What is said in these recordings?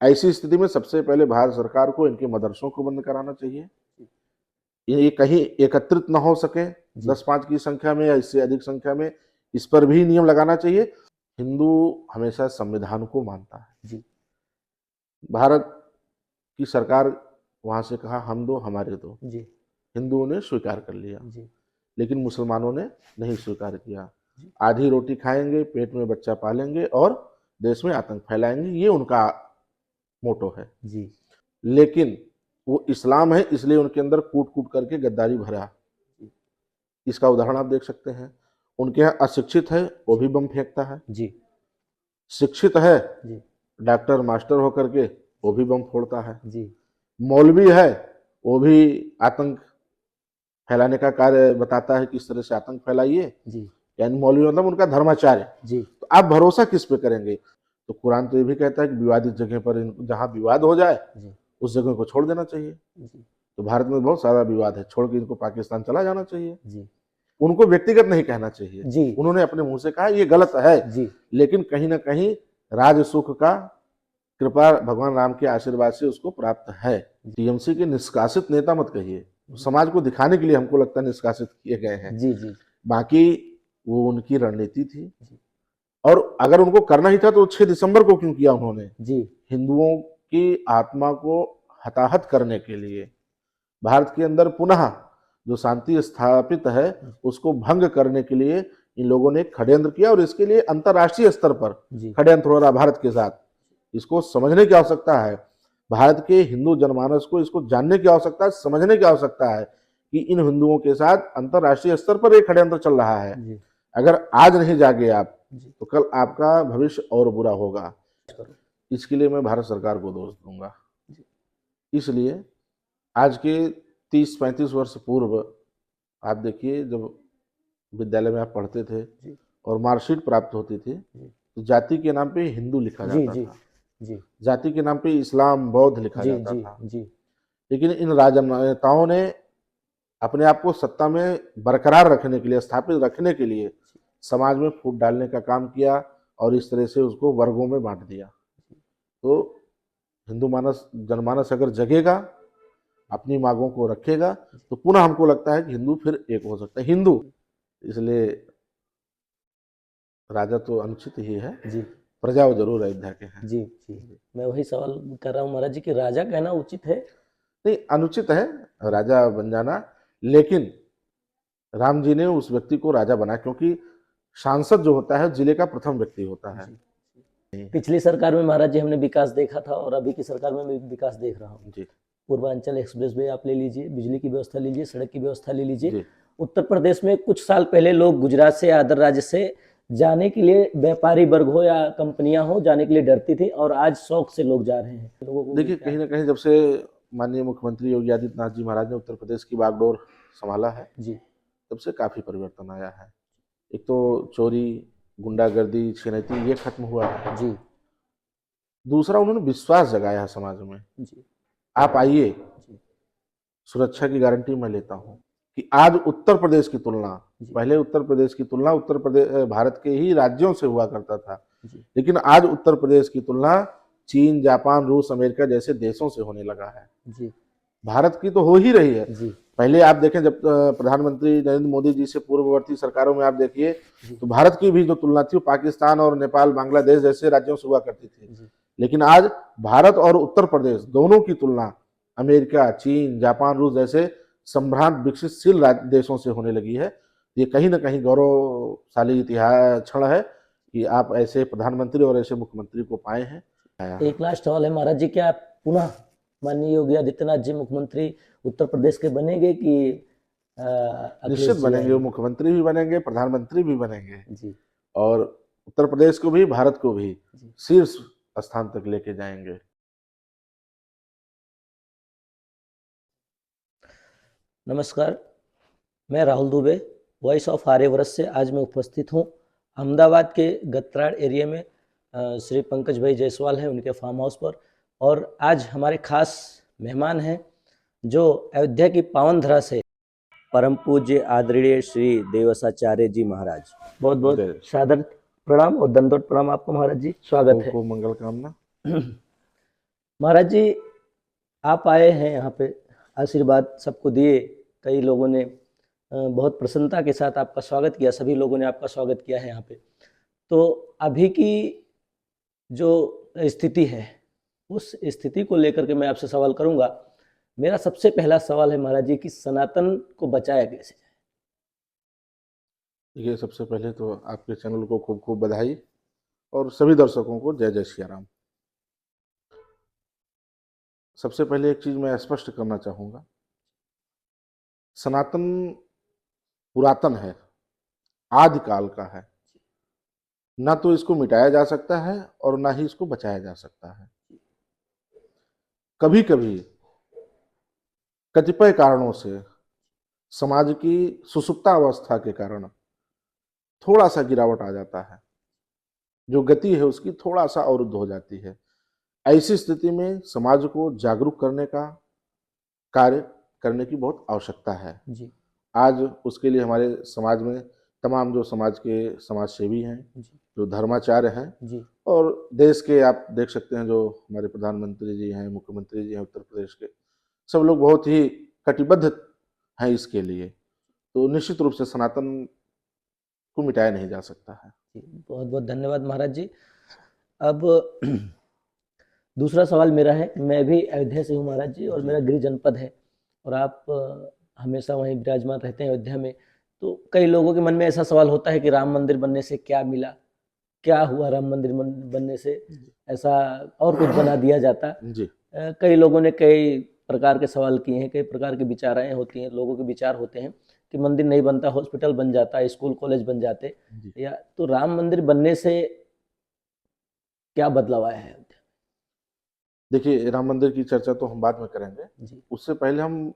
ऐसी स्थिति में सबसे पहले भारत सरकार को इनके मदरसों को बंद कराना चाहिए। ये कहीं एकत्रित न हो सके 10-5 की संख्या में या इससे अधिक संख्या में, इस पर भी नियम लगाना चाहिए। हिंदू हमेशा संविधान को मानता है जी। भारत की सरकार वहां से कहा हम दो हमारे दो जी, हिंदुओं ने स्वीकार कर लिया जी, लेकिन मुसलमानों ने नहीं स्वीकार किया। आधी रोटी खाएंगे, पेट में बच्चा पालेंगे और देश में आतंक फैलाएंगे, ये उनका मोटो है जी। लेकिन वो इस्लाम है, इसलिए उनके अंदर कूट कूट करके गद्दारी भरा। इसका उदाहरण आप देख सकते हैं। उनके यहाँ अशिक्षित है वो भी बम फेंकता है जी, शिक्षित है जी, डॉक्टर मास्टर होकर के वो भी बम फोड़ता है जी, मौलवी है वो भी आतंक फैलाने का कार्य बताता है, किस तरह से आतंक फैलाइए जी। यानी मौलवी मतलब उनका धर्माचार्य जी। तो आप भरोसा किस पे करेंगे? तो कुरान तो ये भी कहता है कि विवादित जगह पर जहां विवाद हो जाए जी, उस जगह को छोड़ देना चाहिए जी। तो भारत में बहुत सारा विवाद है, छोड़ के इनको पाकिस्तान चला जाना चाहिए जी। उनको व्यक्तिगत नहीं कहना चाहिए जी, उन्होंने अपने मुंह से कहा ये गलत है जी, लेकिन कहीं ना कहीं राज सुख का कृपा भगवान राम के आशीर्वाद से उसको प्राप्त है। टीएमसी के निष्कासित नेता मत कहिए, समाज को दिखाने के लिए हमको लगता है निष्कासित किए गए हैं जी जी, बाकी वो उनकी रणनीति थी और अगर उनको करना ही था तो 6 दिसंबर को क्यों किया उन्होंने जी, हिंदुओं की आत्मा को हताहत करने के लिए, भारत के अंदर पुनः जो शांति स्थापित है उसको भंग करने के लिए इन लोगों ने षड्यंत्र किया और इसके लिए अंतर्राष्ट्रीय स्तर पर षड्यंत्र हो रहा भारत के साथ। इसको समझने की आवश्यकता है, भारत के हिंदू जनमानस को इसको जानने की आवश्यकता है, समझने की आवश्यकता है कि इन हिंदुओं के साथ अंतर्राष्ट्रीय स्तर पर एक षड्यंत्र चल रहा है। अगर आज नहीं जागे आप तो कल आपका भविष्य और बुरा होगा। इसके लिए मैं भारत सरकार को दोष दूंगा। इसलिए आज के 30-35 वर्ष पूर्व आप देखिए जब विद्यालय में आप पढ़ते थे और मार्कशीट प्राप्त होती थी तो जाति के नाम पे हिंदू लिखा जाता था जी, जाति के नाम पे इस्लाम बौद्ध लिखा जाता था जी। लेकिन इन राजनेताओं ने अपने आप को सत्ता में बरकरार रखने के लिए, स्थापित रखने के लिए समाज में फूट डालने का काम किया और इस तरह से उसको वर्गों में बांट दिया। तो हिंदू मानस जनमानस अगर जगेगा, अपनी मांगों को रखेगा तो पुनः हमको लगता है कि हिंदू फिर एक हो सकता है हिंदू। इसलिए राजा तो अनुचित ही है जी, प्रजा जरूर अयोध्या के हैं जी जी। मैं वही सवाल कर रहा हूँ महाराज जी कि राजा कहना उचित है? नहीं, अनुचित है राजा बन जाना, लेकिन राम जी ने उस व्यक्ति को राजा बना क्योंकि सांसद जो होता है जिले का प्रथम व्यक्ति होता है। पिछली सरकार में महाराज जी हमने विकास देखा था और अभी की सरकार में मैं विकास देख रहा हूँ जी। पूर्वांचल एक्सप्रेस वे आप ले लीजिए, बिजली की व्यवस्था लीजिए, सड़क की व्यवस्था ले लीजिए। उत्तर प्रदेश में कुछ साल पहले लोग गुजरात से अदर राज्य से जाने के लिए, व्यापारी वर्ग हो या कंपनियां हो, जाने के लिए डरती थी और आज शौक से लोग जा रहे हैं। देखिए कहीं ना कहीं जब से माननीय मुख्यमंत्री योगी आदित्यनाथ जी महाराज ने उत्तर प्रदेश की बागडोर संभाला है जी, तब से काफी परिवर्तन आया है। एक तो चोरी, गुंडागर्दी, छिनैती ये खत्म हुआ है जी। दूसरा उन्होंने विश्वास जगाया है समाज में जी, आप आइए, सुरक्षा की गारंटी मैं लेता हूँ कि आज उत्तर प्रदेश की तुलना, पहले उत्तर प्रदेश की तुलना उत्तर प्रदेश भारत के ही राज्यों से हुआ करता था, लेकिन आज उत्तर प्रदेश की तुलना चीन, जापान, रूस, अमेरिका जैसे देशों से होने लगा है जी। भारत की तो हो ही रही है जी। पहले आप देखें जब प्रधानमंत्री नरेंद्र मोदी जी से पूर्ववर्ती सरकारों में आप देखिए तो भारत की भी जो तुलना थी पाकिस्तान और नेपाल, बांग्लादेश जैसे राज्यों से हुआ करती थी, लेकिन आज भारत और उत्तर प्रदेश दोनों की तुलना अमेरिका, चीन, जापान, रूस जैसे संभ्रांत विकसितशील देशों से होने लगी है। ये कहीं ना कहीं गौरवशाली इतिहास क्षण है कि आप ऐसे प्रधानमंत्री और ऐसे मुख्यमंत्री को पाए हैं। एक लास्ट सवाल है महाराज जी, क्या पुनः माननीय योगी आदित्यनाथ जी मुख्यमंत्री उत्तर प्रदेश के बनेंगे कि निश्चित बनेंगे, वो मुख्यमंत्री भी बनेंगे, प्रधानमंत्री भी बनेंगे जी, और उत्तर प्रदेश को भी भारत को भी शीर्ष स्थान तक लेके जाएंगे। नमस्कार, मैं राहुल दुबे, वॉइस ऑफ आर्यव्रत से आज मैं उपस्थित हूँ अहमदाबाद के गत्राड़ एरिया में। श्री पंकज भाई जायसवाल हैं, उनके फार्म हाउस पर, और आज हमारे खास मेहमान हैं जो अयोध्या की पावन धरा से परम पूज्य आदरणीय श्री देवसाचार्य जी महाराज। बहुत बहुत सादर प्रणाम और दंडोत प्रणाम आपको महाराज जी, स्वागत है। मंगल कामना। महाराज जी, आप आए हैं यहाँ पे, आशीर्वाद सबको दिए। कई लोगों ने बहुत प्रसन्नता के साथ आपका स्वागत किया, सभी लोगों ने आपका स्वागत किया है यहाँ पे। तो अभी की जो स्थिति है, उस स्थिति को लेकर के मैं आपसे सवाल करूंगा। मेरा सबसे पहला सवाल है महाराज जी कि सनातन को बचाया कैसे जाए। देखिए, सबसे पहले तो आपके चैनल को खूब खूब बधाई और सभी दर्शकों को जय जय सिया राम। सबसे पहले एक चीज मैं स्पष्ट करना चाहूंगा, सनातन पुरातन है, आदिकाल का है, ना तो इसको मिटाया जा सकता है और ना ही इसको बचाया जा सकता है। कभी कभी कतिपय कारणों से समाज की सुसुप्ता अवस्था के कारण थोड़ा सा गिरावट आ जाता है, जो गति है उसकी थोड़ा सा अवरुद्ध हो जाती है। ऐसी स्थिति में समाज को जागरूक करने का कार्य करने की बहुत आवश्यकता है। जी आज उसके लिए हमारे समाज में तमाम जो समाज के समाज सेवी हैं, जी जो धर्माचार्य हैं, जी और देश के आप देख सकते हैं जो हमारे प्रधानमंत्री जी हैं, मुख्यमंत्री जी हैं उत्तर प्रदेश के, सब लोग बहुत ही कटिबद्ध हैं इसके लिए। तो निश्चित रूप से सनातन को मिटाया नहीं जा सकता है। बहुत बहुत धन्यवाद महाराज जी। अब दूसरा सवाल मेरा है, मैं भी अयोध्या से हूँ महाराज जी, और जी। मेरा गृह जनपद है, और आप हमेशा वहीं विराजमान रहते हैं अयोध्या में। तो कई लोगों के मन में ऐसा सवाल होता है कि राम मंदिर बनने से क्या मिला, क्या हुआ राम मंदिर बनने से, ऐसा और कुछ बना दिया जाता। जी। कई लोगों ने कई प्रकार के सवाल किए हैं, कई प्रकार की विचाराएं होती हैं, लोगों के विचार होते हैं कि मंदिर नहीं बनता, हॉस्पिटल बन जाता, स्कूल कॉलेज बन जाते, जी। या तो राम मंदिर बनने से क्या बदलाव आया है। देखिए, राम मंदिर की चर्चा तो हम बाद में करेंगे, जी उससे पहले हम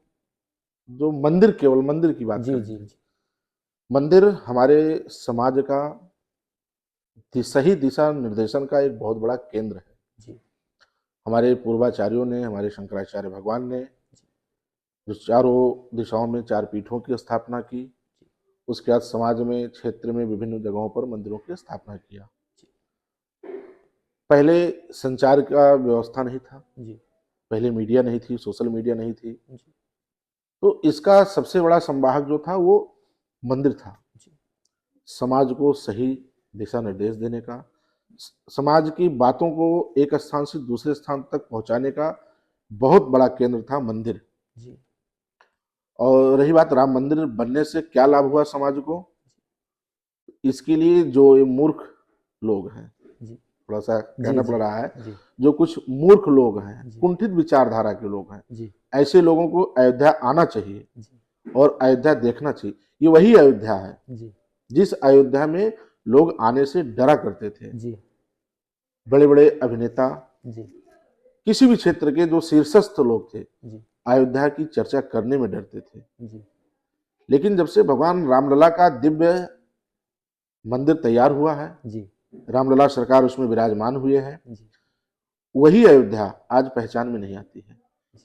जो मंदिर, केवल मंदिर की बात जी जी करेंगे। जी मंदिर हमारे समाज का सही दिशा निर्देशन का एक बहुत बड़ा केंद्र है। जी हमारे पूर्वाचार्यों ने, हमारे शंकराचार्य भगवान ने जो चारों दिशाओं में चार पीठों की स्थापना की, उसके बाद समाज में, क्षेत्र में विभिन्न जगहों पर मंदिरों की स्थापना किया। पहले संचार का व्यवस्था नहीं था, जी पहले मीडिया नहीं थी, सोशल मीडिया नहीं थी, जी तो इसका सबसे बड़ा संवाहक जो था वो मंदिर था। जी समाज को सही दिशा निर्देश देने का, समाज की बातों को एक स्थान से दूसरे स्थान तक पहुंचाने का बहुत बड़ा केंद्र था मंदिर। जी और रही बात राम मंदिर बनने से क्या लाभ हुआ समाज को, इसके लिए जो ये मूर्ख लोग हैं, जी थोड़ा सा जी कहना पड़ रहा है, जी जो कुछ मूर्ख लोग हैं, जी कुंठित विचारधारा के लोग हैं, जी ऐसे लोगों को अयोध्या आना चाहिए जी और अयोध्या देखना चाहिए। ये वही अयोध्या है जी जिस अयोध्या में लोग आने से डरा करते थे। जी बड़े बड़े अभिनेता, जी किसी भी क्षेत्र के जो शीर्षस्थ लोग थे, जी अयोध्या की चर्चा करने में डरते थे। जी लेकिन जब से भगवान रामलला का दिव्य मंदिर तैयार हुआ है, जी रामलला सरकार उसमें विराजमान हुए हैं, जी वही अयोध्या आज पहचान में नहीं आती है।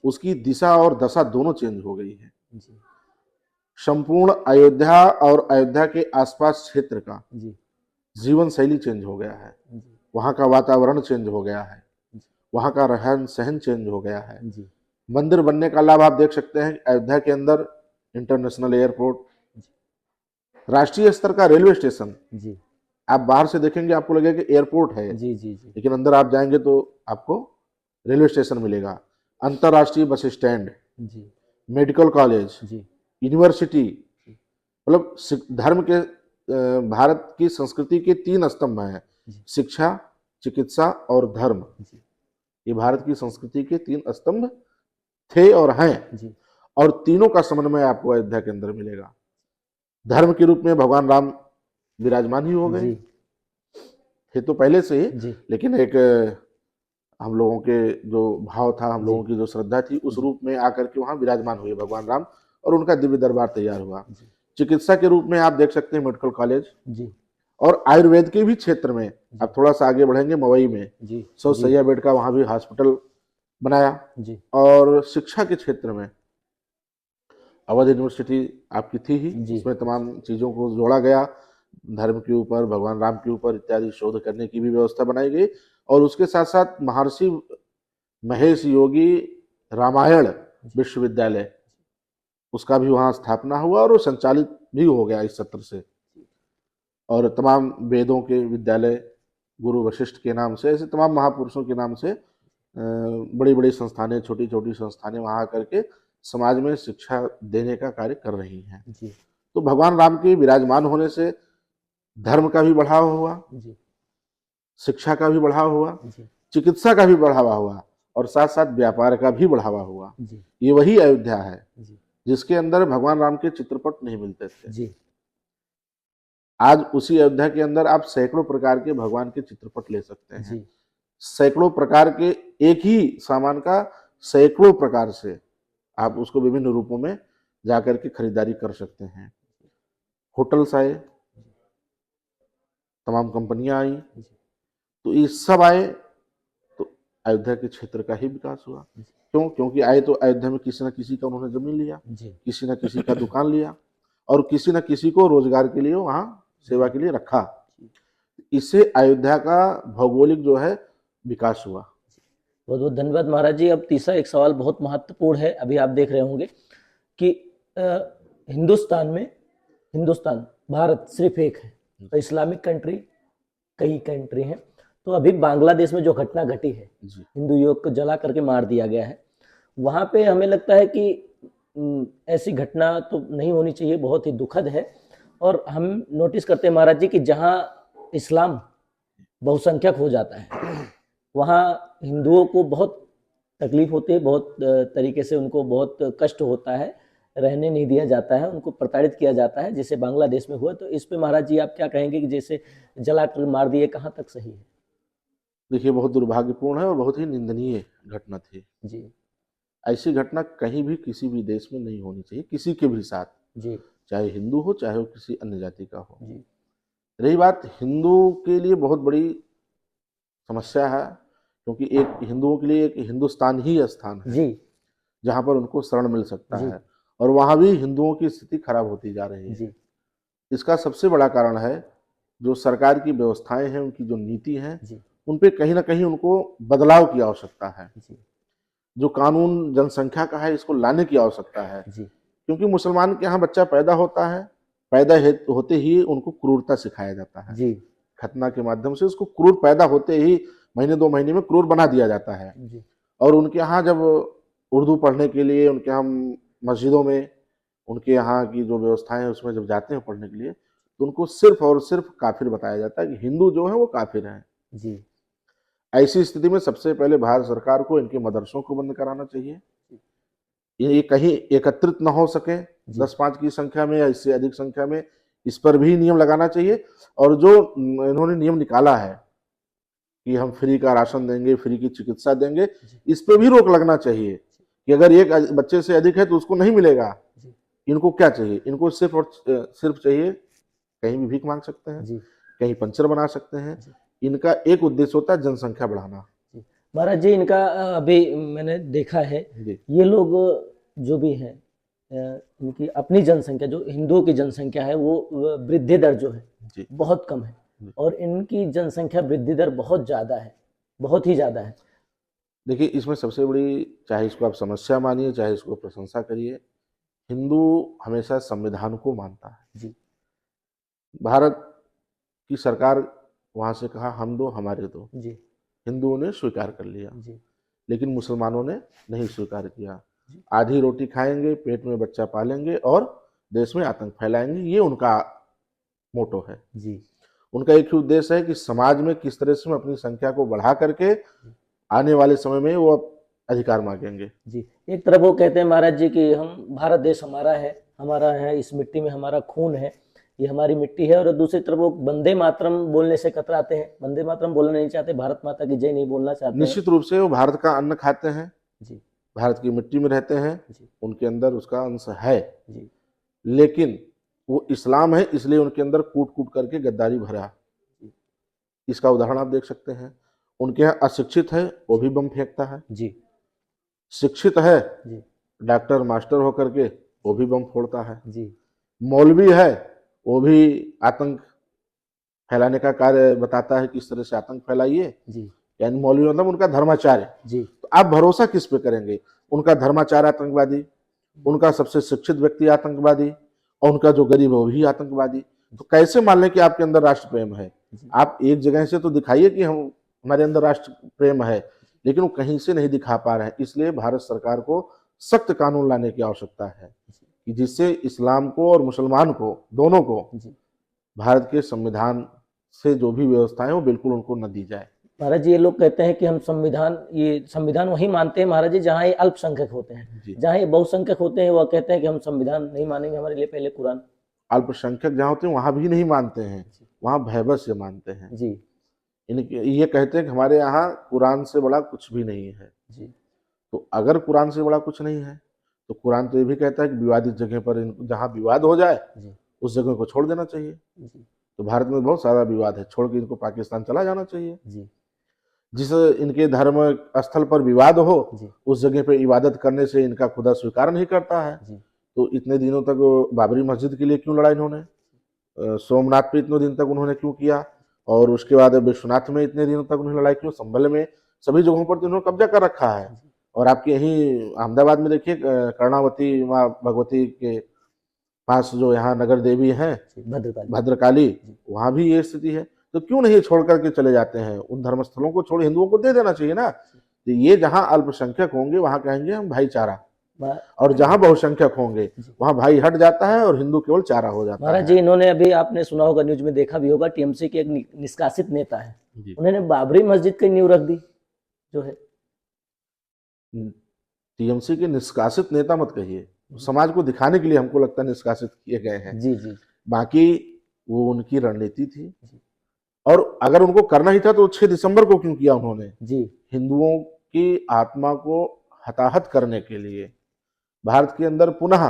उसकी दिशा और दशा दोनों चेंज हो गई है। जी संपूर्ण अयोध्या और अयोध्या के आसपास क्षेत्र का जी जीवन शैली चेंज हो गया है, जी वहाँ का वातावरण चेंज हो गया है, वहाँ का रहन सहन चेंज हो गया है। जी मंदिर बनने का लाभ आप देख सकते हैं, अयोध्या के अंदर इंटरनेशनल एयरपोर्ट, राष्ट्रीय स्तर का रेलवे स्टेशन। जी आप बाहर से देखेंगे आपको लगेगा कि एयरपोर्ट है, जी जी जी लेकिन अंदर आप जाएंगे तो आपको रेलवे स्टेशन मिलेगा। अंतर्राष्ट्रीय बस स्टैंड, जी मेडिकल कॉलेज, जी यूनिवर्सिटी, मतलब धर्म के भारत की संस्कृति के तीन स्तंभ हैं, जी शिक्षा, चिकित्सा और धर्म। जी ये भारत की संस्कृति के तीन स्तंभ थे और हैं, जी और तीनों का समन्वय आपको अयोध्या के अंदर मिलेगा। धर्म के रूप में भगवान राम विराजमान ही हो गए, जी थे तो पहले से ही, जी लेकिन एक हम लोगों के जो भाव था, हम जी लोगों की जो श्रद्धा थी, उस जी रूप में आकर के वहां विराजमान हुए भगवान राम, और उनका दिव्य दरबार तैयार हुआ। जी चिकित्सा के रूप में आप देख सकते हैं मेडिकल कॉलेज, जी और आयुर्वेद के भी क्षेत्र में जी आप थोड़ा सा आगे बढ़ेंगे, मवई में जी 100 जी सैया बेड का वहां भी हॉस्पिटल बनाया। जी और शिक्षा के क्षेत्र में अवध यूनिवर्सिटी आपकी थी ही, जी उसमें तमाम चीज़ों को जोड़ा गया, धर्म के ऊपर, भगवान राम के ऊपर इत्यादि शोध करने की भी व्यवस्था बनाई गई। और उसके साथ साथ महर्षि महेश योगी रामायण विश्वविद्यालय, उसका भी वहाँ स्थापना हुआ और वो संचालित भी हो गया इस सत्र से। और तमाम वेदों के विद्यालय गुरु वशिष्ठ के नाम से, ऐसे तमाम महापुरुषों के नाम से बड़ी बड़ी संस्थानें, छोटी छोटी संस्थानें वहाँ आकर के समाज में शिक्षा देने का कार्य कर रही हैं। जी तो भगवान राम के विराजमान होने से धर्म का भी बढ़ावा हुआ, जी शिक्षा का भी बढ़ावा हुआ, जी चिकित्सा का भी बढ़ावा हुआ और साथ साथ व्यापार का भी बढ़ावा हुआ। जी ये वही अयोध्या है जी जिसके अंदर भगवान राम के चित्रपट नहीं मिलते थे। जी आज उसी अयोध्या के अंदर आप सैकड़ों प्रकार के भगवान के चित्रपट ले सकते हैं। जी सैकड़ों प्रकार के एक ही सामान का सैकड़ों प्रकार से आप उसको विभिन्न रूपों में जाकर के खरीदारी कर सकते हैं। होटल्स आए, तमाम कंपनियां आई, तो ये सब आए तो अयोध्या के क्षेत्र का ही विकास हुआ। क्यों? क्योंकि आए तो अयोध्या में किसी न किसी का उन्होंने जमीन लिया, जी किसी न किसी का दुकान लिया और किसी न किसी को रोजगार के लिए वहां सेवा के लिए रखा। इससे अयोध्या का भौगोलिक जो है विकास हुआ। बहुत बहुत धन्यवाद महाराज जी। अब तीसरा एक सवाल बहुत महत्वपूर्ण है। अभी आप देख रहे होंगे कि हिंदुस्तान भारत सिर्फ एक है, तो इस्लामिक कंट्री कई कंट्री हैं। तो अभी बांग्लादेश में जो घटना घटी है, हिंदू युवक को जला करके मार दिया गया है, वहाँ पे हमें लगता है कि ऐसी घटना तो नहीं होनी चाहिए, बहुत ही दुखद है। और हम नोटिस करते हैं महाराज जी कि जहाँ इस्लाम बहुसंख्यक हो जाता है वहाँ हिंदुओं को बहुत तकलीफ होती है, बहुत तरीके से उनको बहुत कष्ट होता है, रहने नहीं दिया जाता है, उनको प्रताड़ित किया जाता है, जैसे बांग्लादेश में हुआ। तो इस पे महाराज जी आप क्या कहेंगे कि जैसे जला कर मार दिए, कहाँ तक सही है? देखिए, बहुत दुर्भाग्यपूर्ण है और बहुत ही निंदनीय घटना थी जी ऐसी घटना कहीं भी किसी भी देश में नहीं होनी चाहिए, किसी के भी साथ, जी चाहे हिंदू हो चाहे वो किसी अन्य जाति का हो। जी रही बात हिंदू के लिए बहुत बड़ी समस्या है, क्योंकि एक हिंदुओं के लिए एक हिंदुस्तान ही स्थान है जी जहाँ पर उनको शरण मिल सकता जी है, और वहाँ भी हिंदुओं की स्थिति खराब होती जा रही है। जी इसका सबसे बड़ा कारण है जो सरकार की व्यवस्थाएं हैं, उनकी जो नीति है, जी उन पे कहीं ना कहीं उनको बदलाव की आवश्यकता है। जी जो कानून जनसंख्या का है, इसको लाने की आवश्यकता है। जी क्योंकि मुसलमान के यहाँ बच्चा पैदा होता है, होते ही उनको क्रूरता सिखाया जाता है। जी खतना के माध्यम से उसको क्रूर, पैदा होते ही महीने 2 महीने में क्रूर बना दिया जाता है। जी और उनके यहाँ जब उर्दू पढ़ने के लिए, उनके यहाँ मस्जिदों में, उनके यहाँ की जो व्यवस्थाएं हैं उसमें जब जाते हैं पढ़ने के लिए, तो उनको सिर्फ और सिर्फ काफिर बताया जाता है कि हिंदू जो है वो काफिर हैं। जी ऐसी स्थिति में सबसे पहले भारत सरकार को इनके मदरसों को बंद कराना चाहिए। ये कहीं एकत्रित न हो सके 10-5 की संख्या में या इससे अधिक संख्या में, इस पर भी नियम लगाना चाहिए। और जो इन्होंने नियम निकाला है कि हम फ्री का राशन देंगे, फ्री की चिकित्सा देंगे, इस पे भी रोक लगना चाहिए कि अगर एक बच्चे से अधिक है तो उसको नहीं मिलेगा। इनको क्या चाहिए? इनको सिर्फ और सिर्फ चाहिए, कहीं भी भीख मांग सकते हैं, कहीं पंचर बना सकते हैं। इनका एक उद्देश्य होता है जनसंख्या बढ़ाना। महाराज जी, इनका अभी मैंने देखा है, ये लोग जो भी हैं, इनकी अपनी जनसंख्या, जो हिंदुओं की जनसंख्या है, वो वृद्धि दर जो है बहुत कम है, और इनकी जनसंख्या वृद्धि दर बहुत ज़्यादा है, बहुत ही ज़्यादा है। देखिए, इसमें सबसे बड़ी, चाहे इसको आप समस्या मानिए चाहे इसको प्रशंसा करिए, हिंदू हमेशा संविधान को मानता है। जी भारत की सरकार वहां से कहा हम दो हमारे दो, जी हिंदुओं ने स्वीकार कर लिया, जी लेकिन मुसलमानों ने नहीं स्वीकार किया। आधी रोटी खाएंगे, पेट में बच्चा पालेंगे और देश में आतंक फैलाएंगे, ये उनका मोटो है। जी उनका एक ही उद्देश्य है कि समाज में किस तरह से हम अपनी संख्या को बढ़ा करके आने वाले समय में वो अधिकार मांगेंगे। जी, एक तरफ वो कहते हैं महाराज जी कि हम, भारत देश हमारा है, इस मिट्टी में हमारा खून है, ये हमारी मिट्टी है, और दूसरी तरफ वो वंदे मातरम बोलने से कतराते हैं, वंदे मातरम बोलना नहीं चाहते, भारत माता की जय नहीं बोलना चाहते। निश्चित रूप से वो भारत का अन्न खाते हैं जी, भारत की मिट्टी में रहते हैं, उनके अंदर उसका अंश है जी, लेकिन वो इस्लाम है, इसलिए उनके अंदर कूट कूट करके गद्दारी भरा। इसका उदाहरण आप देख सकते हैं। उनके यहाँ अशिक्षित है, वो भी बम फेंकता है। जी, शिक्षित है, जी, डॉक्टर मास्टर होकर के, वो भी बम फोड़ता है। जी, मौलवी है, वो भी आतंक फैलाने का कार्य बताता है, किस तरह से आतंक फैलाइए। जी, यानी मौलवी मतलब उनका धर्माचार्य। जी, तो आप भरोसा किस पे करेंगे? उनका धर्माचार्य आतंकवादी, उनका सबसे शिक्षित व्यक्ति आतंकवादी, और उनका जो गरीब है वो भी आतंकवादी। तो कैसे मान लें कि आपके अंदर राष्ट्र प्रेम है? आप एक जगह से तो दिखाइए कि हम हमारे अंदर राष्ट्र प्रेम है, लेकिन वो कहीं से नहीं दिखा पा रहे हैं। इसलिए भारत सरकार को सख्त कानून लाने की आवश्यकता है कि जिससे इस्लाम को और मुसलमान को, दोनों को, भारत के संविधान से जो भी व्यवस्था है वो बिल्कुल उनको न दी जाए। महाराज जी, ये लोग कहते हैं कि हम संविधान वही मानते हैं महाराज जी जहाँ ये अल्पसंख्यक होते हैं। जी। जहाँ ये बहुसंख्यक होते हैं वह कहते हैं कि हम संविधान नहीं मानेंगे, हमारे लिए पहले कुरान। अल्पसंख्यक जहाँ होते हैं वहां भी नहीं मानते हैं, वहां भयभस से मानते हैं। जी ये कहते हैं कि हमारे यहाँ कुरान से बड़ा कुछ भी नहीं है। जी तो अगर कुरान से बड़ा कुछ नहीं है तो कुरान तो ये भी कहता है कि विवादित जगह पर जहाँ विवाद हो जाए जी उस जगह को छोड़ देना चाहिए। जी तो भारत में बहुत सारा विवाद है, छोड़ के इनको पाकिस्तान चला जाना चाहिए। जी जिस इनके धर्म स्थल पर विवाद हो जी उस जगह पे इबादत करने से इनका खुदा स्वीकार नहीं करता है। जी तो इतने दिनों तक बाबरी मस्जिद के लिए क्यों लड़ा इन्होंने? सोमनाथ पे इतने दिन तक उन्होंने क्यों किया? और उसके बाद विश्वनाथ में इतने दिनों तक उन्होंने लड़ाई क्यों? संभल में, सभी जगहों पर तो उन्होंने कब्जा कर रखा है। और आपके यहीं अहमदाबाद में देखिए, कर्णावती माँ भगवती के पास जो यहाँ नगर देवी हैं भद्रकाली। भद्रकाली, वहां भी ये स्थिति है। तो क्यों नहीं छोड़ करके चले जाते हैं? उन धर्मस्थलों को छोड़ हिंदुओं को दे देना चाहिए ना। तो ये जहाँ अल्पसंख्यक होंगे वहां कहेंगे हम भाईचारा, और जहां बहुसंख्यक होंगे वहां भाई हट जाता है और हिंदू केवल चारा हो जाता महाराज है। जी, इन्होंने अभी आपने सुना होगा, न्यूज में देखा भी होगा, टीएमसी के एक निष्कासित नेता है, जी। उन्होंने बाबरी मस्जिद की नींव रख दी जो है। टीएमसी के निष्कासित नेता मत कहिए, समाज को दिखाने के लिए हमको लगता है निष्कासित किए गए हैं। जी जी बाकी वो उनकी रणनीति थी, और अगर उनको करना ही था तो 6 दिसंबर को क्यों किया उन्होंने? जी हिंदुओं की आत्मा को हताहत करने के लिए, भारत के अंदर पुनः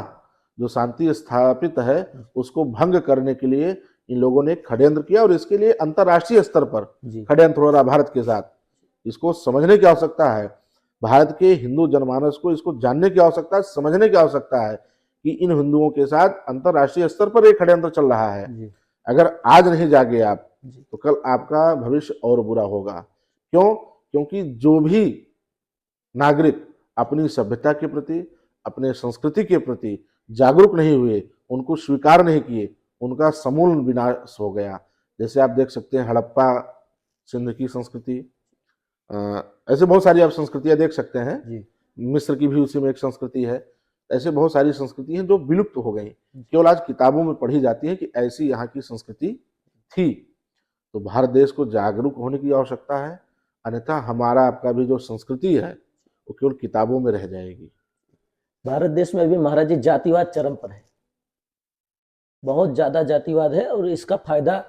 जो शांति स्थापित है उसको भंग करने के लिए इन लोगों ने षड्यंत्र किया, और इसके लिए अंतर्राष्ट्रीय स्तर पर जी षड्यंत्र हो रहा भारत के साथ। इसको समझने की आवश्यकता है, भारत के हिंदू जनमानस को इसको जानने की आवश्यकता है, समझने की आवश्यकता है कि इन हिंदुओं के साथ अंतर्राष्ट्रीय स्तर पर एक षड्यंत्र चल रहा है। जी अगर आज नहीं जागे आप जी तो कल आपका भविष्य और बुरा होगा। क्यों? क्योंकि जो भी नागरिक अपनी सभ्यता के प्रति, अपने संस्कृति के प्रति जागरूक नहीं हुए, उनको स्वीकार नहीं किए, उनका समूल विनाश हो गया। जैसे आप देख सकते हैं हड़प्पा सिंध की संस्कृति, ऐसे बहुत सारी आप संस्कृतियां देख सकते हैं। जी मिस्र की भी उसी में एक संस्कृति है। ऐसे बहुत सारी संस्कृति हैं जो विलुप्त हो गई, केवल आज किताबों में पढ़ी जाती है कि ऐसी यहाँ की संस्कृति थी। तो भारत देश को जागरूक होने की आवश्यकता है, अन्यथा हमारा आपका भी जो संस्कृति है वो केवल किताबों में रह जाएगी। भारत देश में भी महाराज जी जातिवाद चरम पर है, बहुत ज्यादा जातिवाद है, और इसका फायदा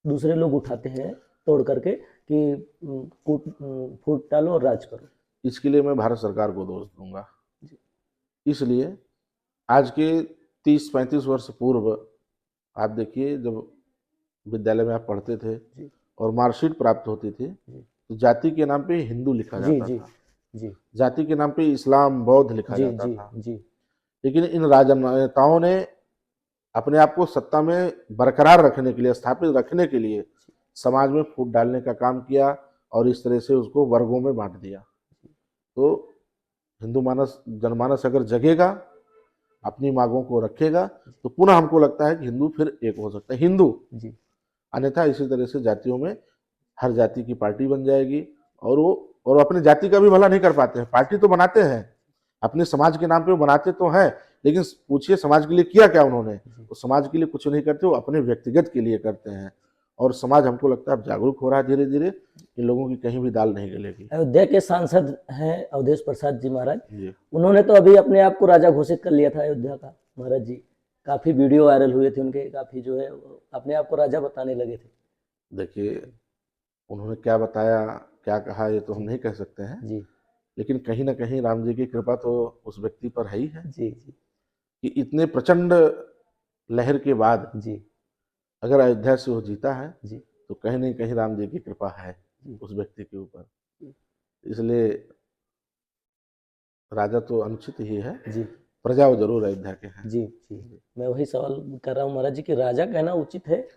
दूसरे लोग उठाते हैं तोड़ करके कि फूट डालो और राज करो। इसके लिए मैं भारत सरकार को दोष दूंगा। इसलिए आज के 30-35 वर्ष पूर्व आप देखिए, जब विद्यालय में आप पढ़ते थे और मार्कशीट प्राप्त होती थी तो जाति के नाम पे हिंदू लिखा जी जाता जी था, जी जाति के नाम पे इस्लाम बौद्ध लिखा जी जाता जी था। जी लेकिन इन राजनेताओं ने अपने आप को सत्ता में बरकरार रखने के लिए, स्थापित रखने के लिए समाज में फूट डालने का काम किया, और इस तरह से उसको वर्गों में बांट दिया। तो हिंदू जनमानस अगर जगेगा, अपनी मांगों को रखेगा, तो पुनः हमको लगता है कि हिंदू फिर एक हो सकता है हिंदू। जी अन्यथा इसी तरह से जातियों में हर जाति की पार्टी बन जाएगी, और अपनी जाति का भी भला नहीं कर पाते हैं। पार्टी तो बनाते हैं अपने समाज के नाम पे, वो बनाते तो हैं, लेकिन पूछिए समाज के लिए किया क्या उन्होंने? वो समाज के लिए कुछ नहीं करते, वो अपने व्यक्तिगत के लिए करते हैं। और समाज हमको लगता है अब जागरूक हो रहा है धीरे धीरे, इन लोगों की कहीं भी दाल नहीं गलेगी। अयोध्या के सांसद हैं अवधेश प्रसाद जी महाराज, जी। उन्होंने तो अभी अपने आप को राजा घोषित कर लिया था अयोध्या का महाराज जी। काफी वीडियो वायरल हुए थे उनके, काफी जो है अपने आप को राजा बताने लगे थे। देखिए, उन्होंने क्या बताया, क्या कहा, ये तो हम नहीं कह सकते हैं, जी लेकिन कहीं ना कहीं राम जी की कृपा तो उस व्यक्ति पर है ही है जी जी कि इतने प्रचंड लहर के बाद जी अगर अयोध्या से वो जीता है जी तो कहीं नहीं कहीं राम जी की कृपा है जी। उस व्यक्ति के ऊपर। इसलिए राजा तो अनुचित ही है, जी प्रजा वो जरूर अयोध्या के हैं। जी जी मैं वही सवाल कर रहा हूँ महाराज जी कि राजा कहना उचित है?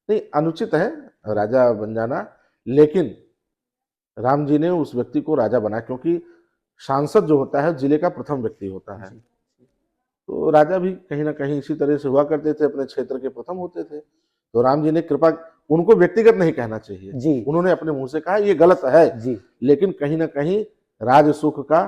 नहीं, अनुचित है राजा बन जाना, लेकिन राम जी ने उस व्यक्ति को राजा बनाया, क्योंकि सांसद जो होता है जिले का प्रथम व्यक्ति होता है। जी तो राजा भी कहीं ना कहीं इसी तरह से हुआ करते थे, अपने क्षेत्र के प्रथम होते थे। तो राम जी ने कृपा, उनको व्यक्तिगत नहीं कहना चाहिए, जी उन्होंने अपने मुंह से कहा ये गलत है, जी लेकिन कहीं ना कहीं राज सुख का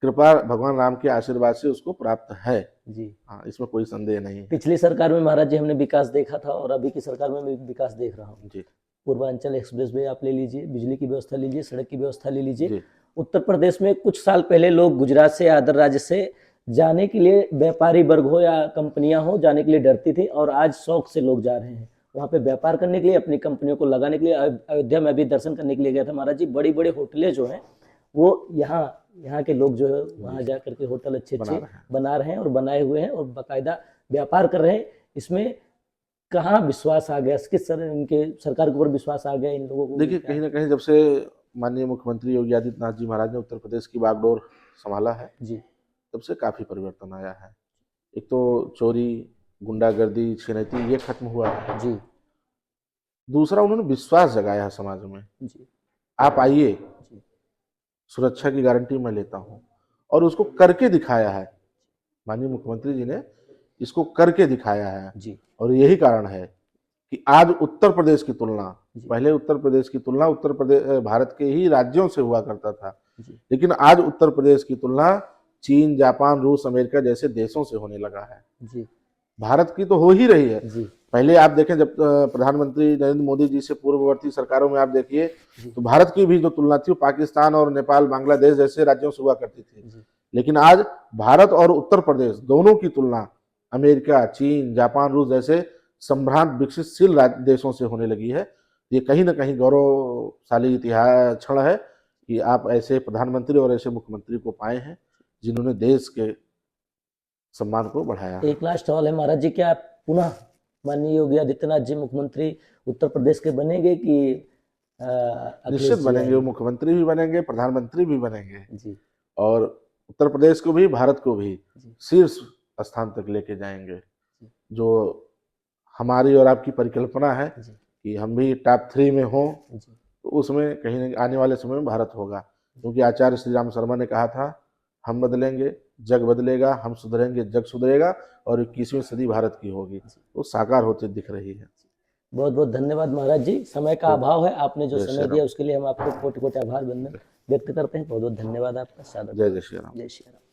कृपा भगवान राम के आशीर्वाद से उसको प्राप्त है। जी। हाँ, इसमें कोई संदेह नहीं है। पिछली सरकार में महाराज जी हमने विकास देखा था और अभी की सरकार में भी विकास देख रहा हूँ। जी पूर्वांचल एक्सप्रेस वे आप ले लीजिए, बिजली की व्यवस्था लीजिए, सड़क की व्यवस्था ले लीजिए। जी उत्तर प्रदेश में कुछ साल पहले लोग गुजरात से या अदर राज्य से जाने के लिए, व्यापारी वर्ग हो या कंपनियां हो, जाने के लिए डरती थी और आज शौक से लोग जा रहे हैं वहाँ पे व्यापार करने के लिए, अपनी कंपनियों को लगाने के लिए। अयोध्या में अभी दर्शन करने के लिए गया था महाराज जी, बड़ी बड़ी होटलें जो हैं वो यहाँ के लोग जो है वहाँ जा करके होटल अच्छे अच्छे बना रहे हैं और बनाए हुए हैं और बाकायदा व्यापार कर रहे हैं। इसमें कहाँ विश्वास आ गया, किस तरह इनके सरकार के ऊपर विश्वास आ गया इन लोगों को? देखिए, कहीं ना कहीं जब से माननीय मुख्यमंत्री योगी आदित्यनाथ जी महाराज ने उत्तर प्रदेश की बागडोर संभाला है, जी तब से काफी परिवर्तन आया है। एक तो चोरी, गुंडागर्दी, छिनैती ये खत्म हुआ है। जी दूसरा, उन्होंने विश्वास जगाया है समाज में। जी आप आइए, जी सुरक्षा की गारंटी मैं लेता हूँ, और उसको करके दिखाया है। माननीय मुख्यमंत्री जी ने इसको करके दिखाया है, जी और यही कारण है कि आज उत्तर प्रदेश की तुलना, जी पहले उत्तर प्रदेश की तुलना उत्तर प्रदेश भारत के ही राज्यों से हुआ करता था, जी लेकिन आज उत्तर प्रदेश की तुलना चीन, जापान, रूस, अमेरिका जैसे देशों से होने लगा है। जी भारत की तो हो ही रही है। जी पहले आप देखें, जब प्रधानमंत्री नरेंद्र मोदी जी से पूर्ववर्ती सरकारों में आप देखिए, तो भारत की भी जो तुलना थी वो पाकिस्तान और नेपाल, बांग्लादेश जैसे राज्यों से हुआ करती थी। जी लेकिन आज भारत और उत्तर प्रदेश दोनों की तुलना अमेरिका, चीन, जापान, रूस जैसे संभ्रांत विकसितशील देशों से होने लगी है। ये कहीं ना कहीं गौरवशाली इतिहास क्षण है कि आप ऐसे प्रधानमंत्री और ऐसे मुख्यमंत्री को पाए हैं जिन्होंने देश के सम्मान को बढ़ाया। एक लास्ट सवाल है महाराज जी, क्या पुनः माननीय योगी आदित्यनाथ जी मुख्यमंत्री उत्तर प्रदेश के बनेंगे कि अखिलेश निश्चित जी बनेंगे, वो आएंगे? मुख्यमंत्री भी बनेंगे, प्रधानमंत्री भी बनेंगे, जी और उत्तर प्रदेश को भी, भारत को भी जी शीर्ष स्थान तक लेके जाएंगे। जो हमारी और आपकी परिकल्पना है जी कि हम भी टॉप 3 में हों, जी तो उसमें कहीं ना आने वाले समय में भारत होगा। क्योंकि आचार्य श्री राम शर्मा ने कहा था, हम बदलेंगे जग बदलेगा, हम सुधरेंगे जग सुधरेगा, और 21वीं सदी भारत की होगी। वो साकार होते दिख रही है। बहुत बहुत धन्यवाद महाराज जी, समय का अभाव है, आपने जो जय समय श्री दिया राम। उसके लिए हम आपको कोटि कोटि आभार व्यक्त करते हैं। बहुत बहुत धन्यवाद आपका। सादर जय जय श्री राम। जय श्री राम।